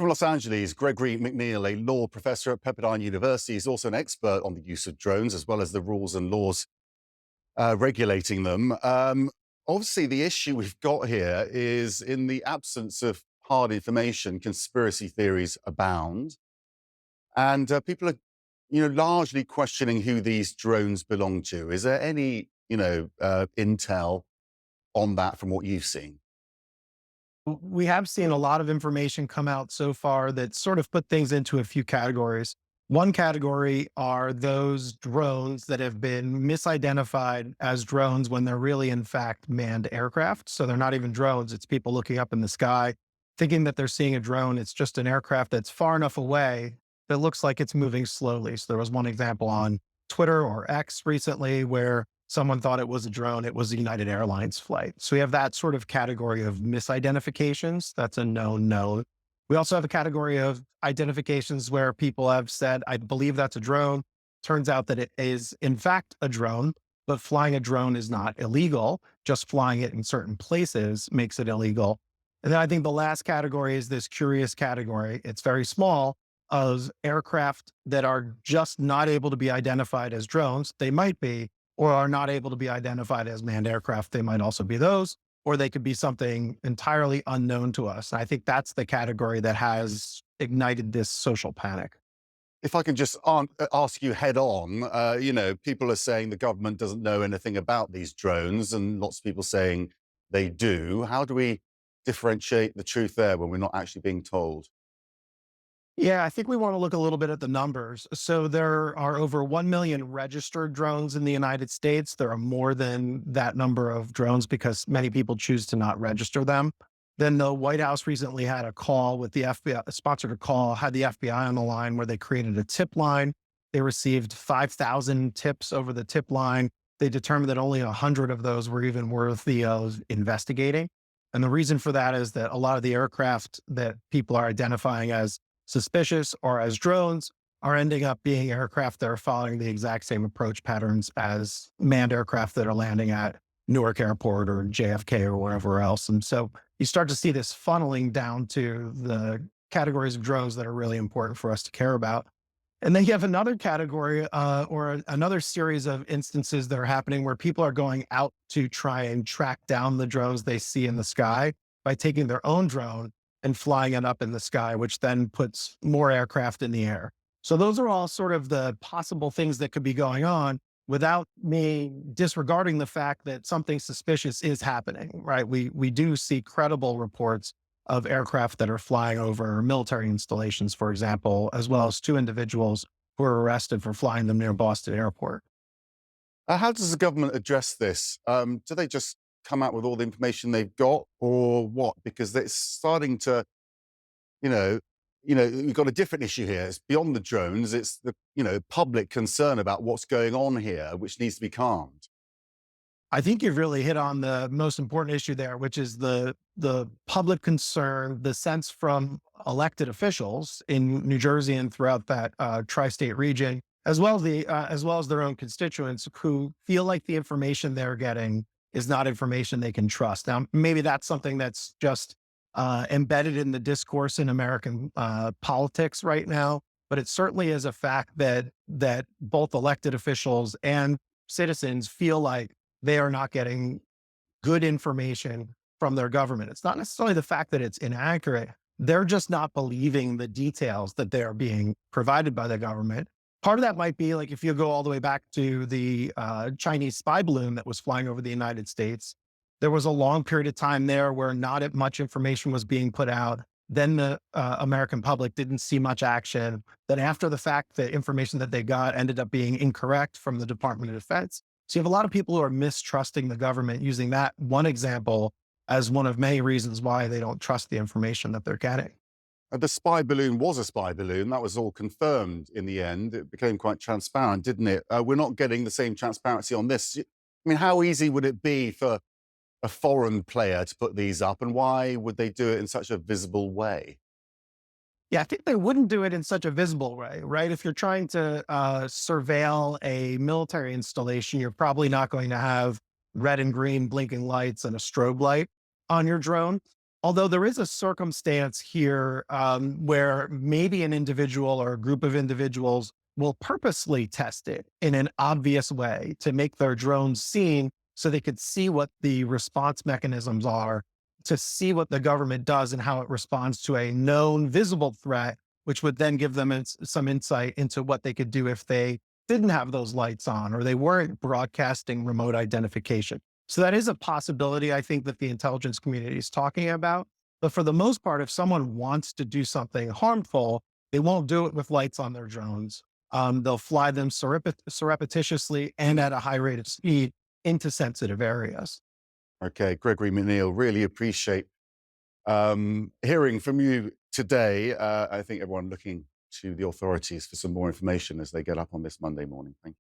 Los Angeles, Gregory McNeal, a law professor at Pepperdine University, is also an expert on the use of drones as well as the rules and laws regulating them. Obviously, the issue we've got here is in the absence of hard information, conspiracy theories abound, and people are, largely questioning who these drones belong to. Is there any, intel on that from what you've seen? We have seen a lot of information come out so far that sort of put things into a few categories. One category are those drones that have been misidentified as drones when they're really, in fact, manned aircraft. So they're not even drones, it's people looking up in the sky, thinking that they're seeing a drone. It's just an aircraft that's far enough away that looks like it's moving slowly. So there was one example on Twitter or X recently where someone thought it was a drone. It was a United Airlines flight. So we have that sort of category of misidentifications. That's a known. We also have a category of identifications where people have said, I believe that's a drone. Turns out that it is, in fact, a drone, but flying a drone is not illegal. Just flying it in certain places makes it illegal. And then I think the last category is this curious category. It's very small, of aircraft that are just not able to be identified as drones. They might be, or are not able to be identified as manned aircraft. They might also be those, or they could be something entirely unknown to us. And I think that's the category that has ignited this social panic. If I can just ask you head on, people are saying the government doesn't know anything about these drones, and lots of people saying they do. How do we differentiate the truth there when we're not actually being told? Yeah, I think we want to look a little bit at the numbers. So there are over 1 million registered drones in the United States. There are more than that number of drones because many people choose to not register them. Then the White House recently had a call with the FBI, sponsored a call, had the FBI on the line where they created a tip line. They received 5,000 tips over the tip line. They determined that only 100 of those were even worthy of investigating. And the reason for that is that a lot of the aircraft that people are identifying as suspicious or as drones are ending up being aircraft that are following the exact same approach patterns as manned aircraft that are landing at Newark Airport or JFK or wherever else. And so you start to see this funneling down to the categories of drones that are really important for us to care about. And then you have another category or another series of instances that are happening where people are going out to try and track down the drones they see in the sky by taking their own drone and flying it up in the sky, which then puts more aircraft in the air. So those are all sort of the possible things that could be going on without me disregarding the fact that something suspicious is happening, right? We do see credible reports of aircraft that are flying over military installations, for example, as well as two individuals who were arrested for flying them near Boston Airport. How does the government address this? Do they just come out with all the information they've got, or what? Because it's starting to, you know, we've got a different issue here. It's beyond the drones. It's the public concern about what's going on here, which needs to be calmed. I think you've really hit on the most important issue there, which is the public concern, the sense from elected officials in New Jersey and throughout that tri-state region, as well as their own constituents who feel like the information they're getting is not information they can trust. Now, maybe that's something that's just embedded in the discourse in American politics right now, but it certainly is a fact that both elected officials and citizens feel like they are not getting good information from their government. It's not necessarily the fact that it's inaccurate. They're just not believing the details that they are being provided by the government. Part of that might be like if you go all the way back to the Chinese spy balloon that was flying over the United States, there was a long period of time there where not much information was being put out. Then the American public didn't see much action. Then after the fact, the information that they got ended up being incorrect from the Department of Defense. So you have a lot of people who are mistrusting the government using that one example as one of many reasons why they don't trust the information that they're getting. The spy balloon was a spy balloon. That was all confirmed in the end. It became quite transparent, didn't it? We're not getting the same transparency on this. I mean, how easy would it be for a foreign player to put these up, and why would they do it in such a visible way? Yeah, I think they wouldn't do it in such a visible way, right? If you're trying to surveil a military installation, you're probably not going to have red and green blinking lights and a strobe light on your drone. Although there is a circumstance here where maybe an individual or a group of individuals will purposely test it in an obvious way to make their drones seen so they could see what the response mechanisms are, to see what the government does and how it responds to a known visible threat, which would then give them some insight into what they could do if they didn't have those lights on or they weren't broadcasting remote identification. So that is a possibility, I think, that the intelligence community is talking about. But for the most part, if someone wants to do something harmful, they won't do it with lights on their drones. They'll fly them surreptitiously and at a high rate of speed into sensitive areas. Okay, Gregory McNeal, really appreciate hearing from you today. I think everyone looking to the authorities for some more information as they get up on this Monday morning. Thank you.